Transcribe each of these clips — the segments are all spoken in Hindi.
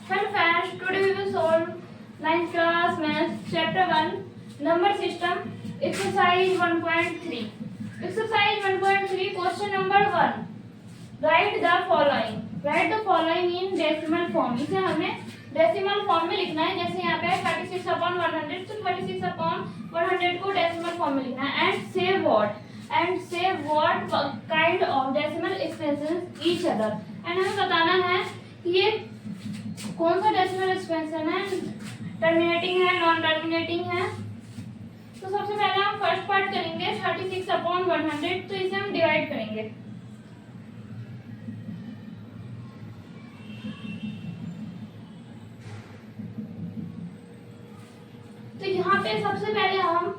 Hello friends, today we will solve 9th class maths chapter 1 number system exercise 1.3. Exercise 1.3 question number 1. Write the following. Write the following in decimal form. इसे हमें डेसिमल फॉर्म में लिखना है. जैसे यहाँ पे 36/100 तो 36/100 को डेसिमल फॉर्म में लिखना है. And say what kind of decimal expressions each other. And हमें बताना है कि ये कौन सा डेसिमल एक्सपेंशन है, टर्मिनेटिंग है, नॉन टर्मिनेटिंग है. तो सबसे पहले हम फर्स्ट पार्ट करेंगे 36/100. तो इसे हम डिवाइड करेंगे. तो यहाँ पे सबसे पहले हम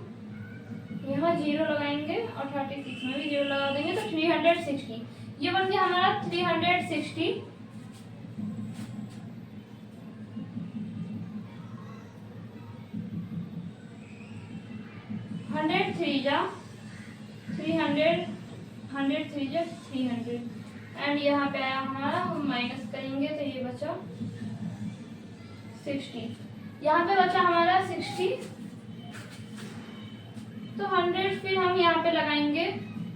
यहाँ 0 लगाएंगे और 36 में भी 0 लगा देंगे. तो 360 ये बन गया हमारा 360. 300 एंड यहाँ पे आया हमारा, हम माइनस करेंगे तो ये बचा 60. यहाँ पे बचा हमारा 60. तो 100 फिर हम यहाँ पे लगाएंगे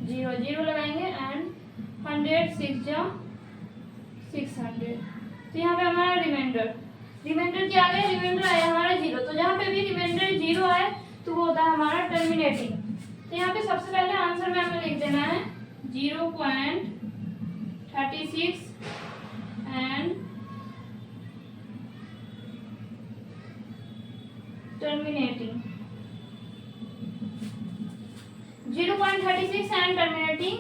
0 लगाएंगे एंड 100 600. तो यहाँ पे हमारा रिमाइंडर क्या आ गया, रिमाइंडर आया हमारा 0. तो जहाँ पे भी रिमाइंडर 0 आए तो वो होता है हमारा टर्मिनेटिंग. तो यहाँ पे सबसे पहले आंसर में हमें लिख देना है 0.36 and terminating. 0.36 and terminating.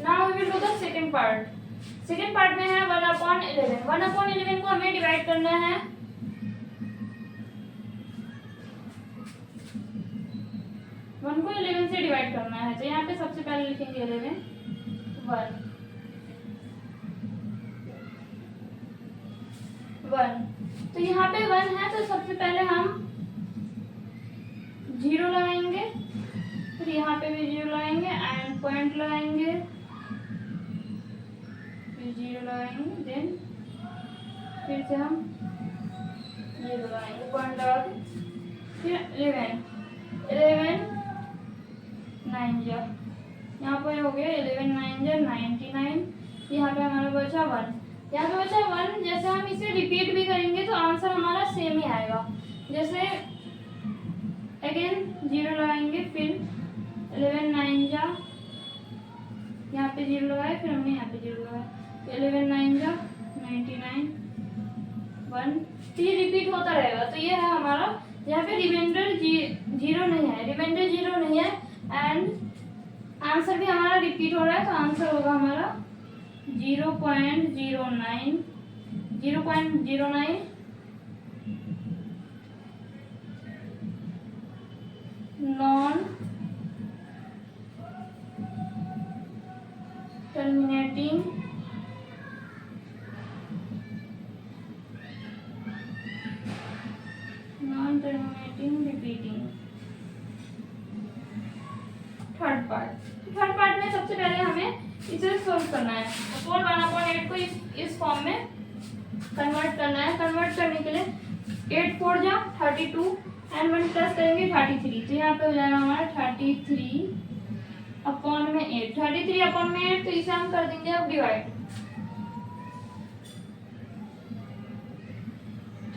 Now we will do the second part. Second part में है 1/11. 1/11 को हमें डिवाइड करना है. वन को 11 से डिवाइड करना है. तो यहाँ पे सबसे पहले लिखेंगे 11 1. तो यहाँ पे 1 है तो सबसे पहले हम 0 लगाएंगे. फिर यहाँ पे भी 0 लगाएंगे एंड पॉइंट लगाएंगे. फिर 0 लगाएंगे. देन फिर से हम 0 लगाएंगे पॉइंट लगा के. फिर 11 9 जा, यहाँ पे हो गया 11 9 जा 99. यहाँ पे हमारा बचा 1. यहाँ पे बचा 1. जैसे हम इसे रिपीट भी करेंगे तो आंसर हमारा सेम ही आएगा. जैसे अगेन 0 लगाएंगे. फिर 11 9 जा, यहाँ पे 0 लगाए. फिर हमने यहाँ पे 0 लगाया. 11 9 जा 99 1. तो ये रिपीट होता रहेगा. तो ये है हमारा. यहाँ पे रिमाइंडर 0 नहीं है, एंड आंसर भी हमारा रिपीट हो रहा है. तो आंसर होगा हमारा 0.09 non terminating repeating. Third part में सबसे पहले हमें इसे सोल्व करना है. 1/8 को इस फॉर्म में कन्वर्ट करना है. कन्वर्ट करने के लिए 8 4 जा 32 एंड 1 प्लस करेंगे 33. तो यहाँ पे हो जाएगा हमारा 33/8. 33/8. तो इसे हम कर देंगे अब डिवाइड.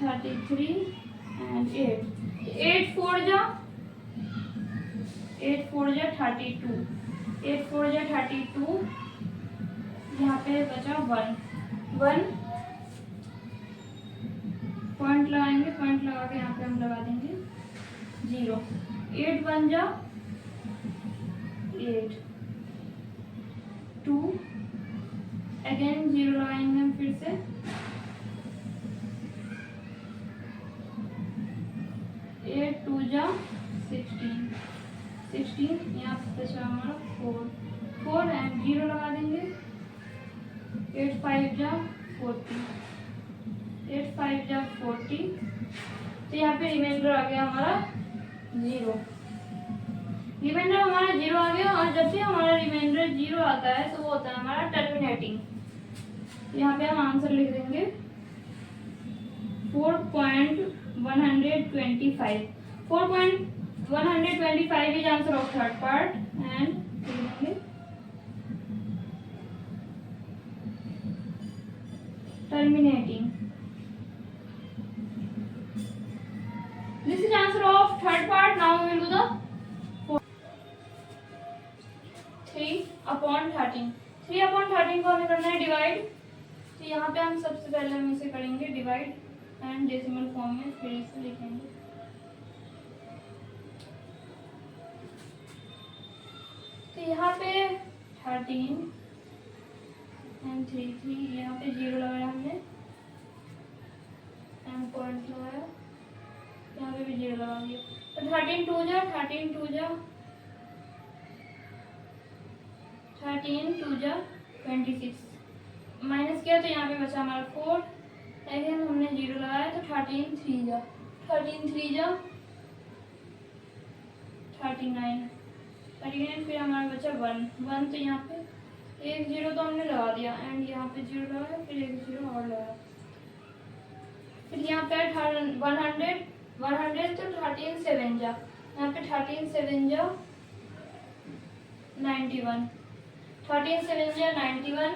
33 एंड 8 4 जा 32. 8 4 जा 32. यहाँ पे बचा 1 पॉइंट लगाएंगे. पॉइंट लगा के यहाँ पे हम लगा देंगे 0. 8 1 जा 8 2. अगेन 0 लगाएंगे हम फिर से. 8 2 जा 16. यहाँ पे बचा हमारा 4 एंड 0 लगा देंगे. 8 5 जा 40. 8 5 जा 40. तो यहाँ पे रिमाइंडर आ गया हमारा 0. रिमाइंडर हमारा 0 आ गया. और जब भी हमारा रिमाइंडर 0 आता है तो वो होता है हमारा टर्मिनेटिंग. यहाँ पे हम आंसर लिख देंगे 4.125. 4.125 is answer of third part and terminating. This is answer of third part. Now we will do the 3/13. 3/13 को हमें करना है डिवाइड. तो यहाँ पे हम सबसे पहले हम इसे करेंगे डिवाइड एंड डेसिमल फॉर्म में, फिर इसे लिखेंगे. तो यहाँ पे 13 एंड 3 यहाँ पे 0 लगाया हमने एंड पॉइंट लगाया, यहाँ पे भी 0 लगा दिया. तो 13 2 जा 26 माइनस किया तो यहाँ पे बचा हमारा 4. अगेन हमने 0 लगाया तो 13 3 जा 39. फिर हमारा बचा 1 तो यहाँ पे एक 0 तो हमने लगा दिया एंड यहाँ पे 0 लगाया, फिर एक 0 और लगाया. फिर यहाँ पे 100 तो 13 7 जा, यहाँ पे 13 7 जा 91. 13 7 जा 91.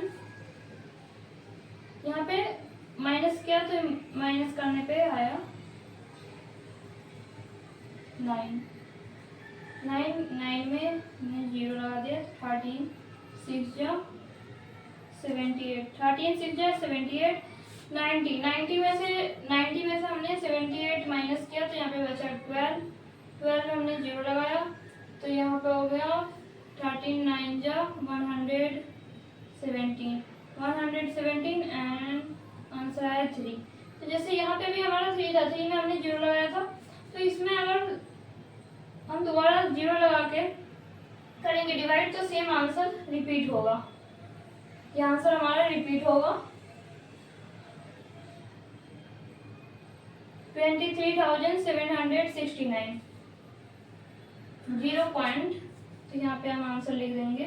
यहाँ पे माइनस किया तो माइनस करने पे आया 9 में हमने 0 लगा दिया. 13 6 जा 78. 13 6 जा 78. 90 में से हमने 78 माइनस किया तो यहाँ पे बचा 12 में हमने 0 लगाया तो यहाँ पे हो गया 13 9 जा 117 एंड आंसर आया 3. तो जैसे यहाँ पे भी हमारा 3 था, 3 में हमने 0 लगाया था, तो इसमें अगर हम दोबारा 0 लगा के करेंगे डिवाइड तो सेम आंसर रिपीट होगा. ये आंसर हमारा रिपीट होगा 23,769. 0 पॉइंट, तो यहाँ पे हम आंसर लिख देंगे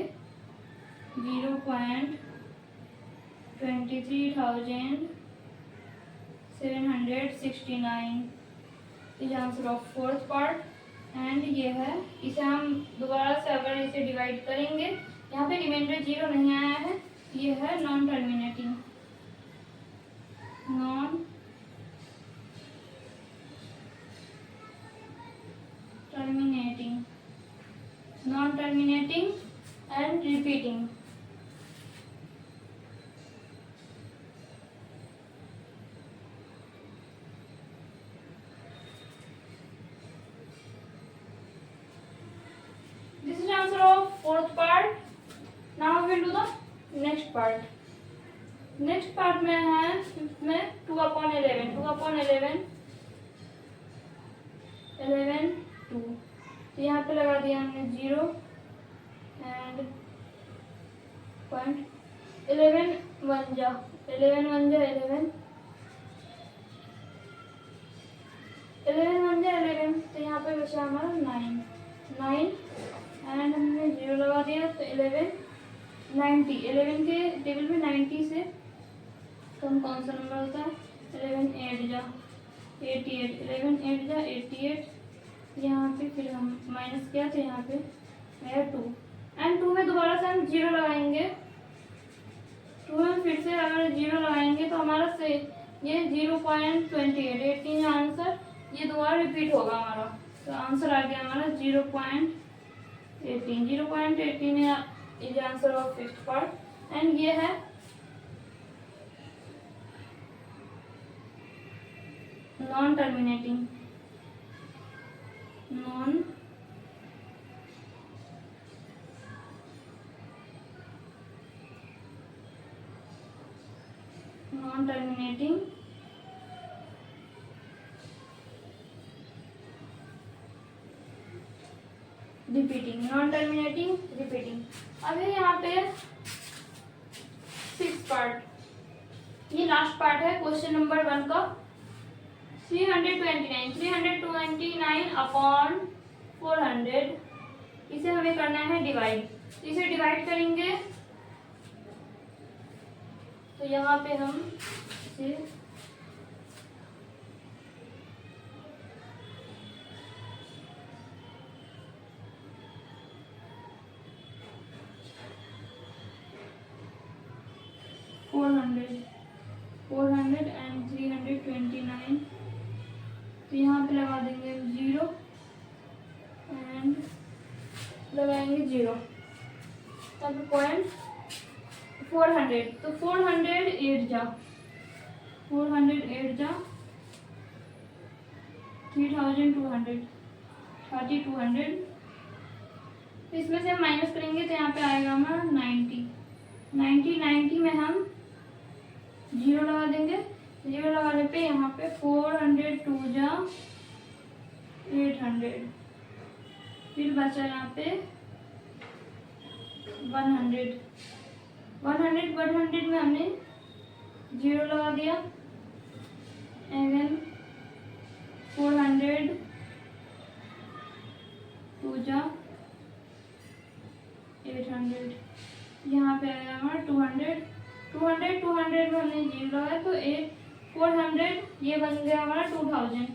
0.23,769 is answer of fourth part. And ये है, इसे हम दोबारा से अगर इसे डिवाइड करेंगे, यहाँ पे रिमाइंडर 0 नहीं आया है, ये है non terminating. And repeating. This is answer of fourth part. Now we will do the next part. Next part में है इसमें 2/11. 11 2. तो यहाँ पे लगा दिया हमने 0 एंड पॉइंट. 11 1 जा 11 तो यहाँ पे बचा हमारा 9 एंड हमने 0 लगा दिया तो 11 के टेबल में 90 से कम कौन सा नंबर होता है. 11 8 जा 88. यहाँ पे फिर हम माइनस किया तो यहाँ पे है 2 एंड 2 में दोबारा से हम 0 लगाएंगे. 2 में फिर से अगर 0 लगाएंगे तो हमारा से ये 0.28 18 आंसर ये दोबारा रिपीट होगा हमारा. तो आंसर आ गया हमारा 0.18 is answer of fifth part. And ये है नॉन टर्मिनेटिंग. रिपीटिंग. अभी यहाँ पे सिक्स पार्ट, ये लास्ट पार्ट है क्वेश्चन नंबर 1 का. 329 अपॉन 400 इसे हमें करना है डिवाइड. इसे डिवाइड करेंगे तो यहाँ पे हम इसे 0, तब पॉइंट 400, तो 400 8 जा 3200, 3200, इसमें से हम माइनस करेंगे तो यहाँ पे आएगा हमारा 90 में हम 0 लगा देंगे। 0 लगाने पे यहाँ पे 400 2 जा 800, फिर बचा यहाँ पे 100 में हमने 0 लगा दिया। एंड 400 2 जा 800, यहाँ पे आया हमारा 200 में हमने 0 लगाया तो 400, ये बन गया हमारा 2000,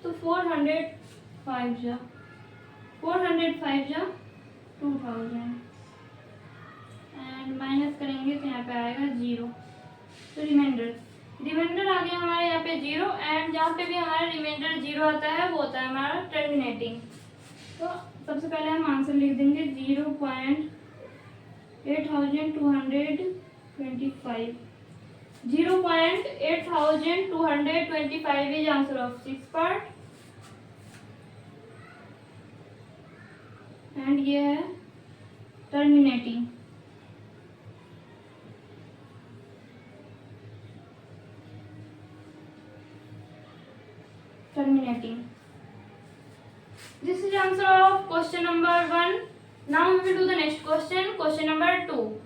तो 405 जा 2000 एंड माइनस करेंगे तो यहाँ पे आएगा 0, तो रिमाइंडर आ गया हमारे यहाँ पे 0। एंड जहाँ पे भी हमारा रिमाइंडर 0 आता है वो होता है हमारा टर्मिनेटिंग। तो सबसे पहले हम आंसर लिख देंगे 0.8225, 0.8225 is answer of 6 part. And ये है terminating. This is answer of question number 1. Now we will do the next question, question number 2.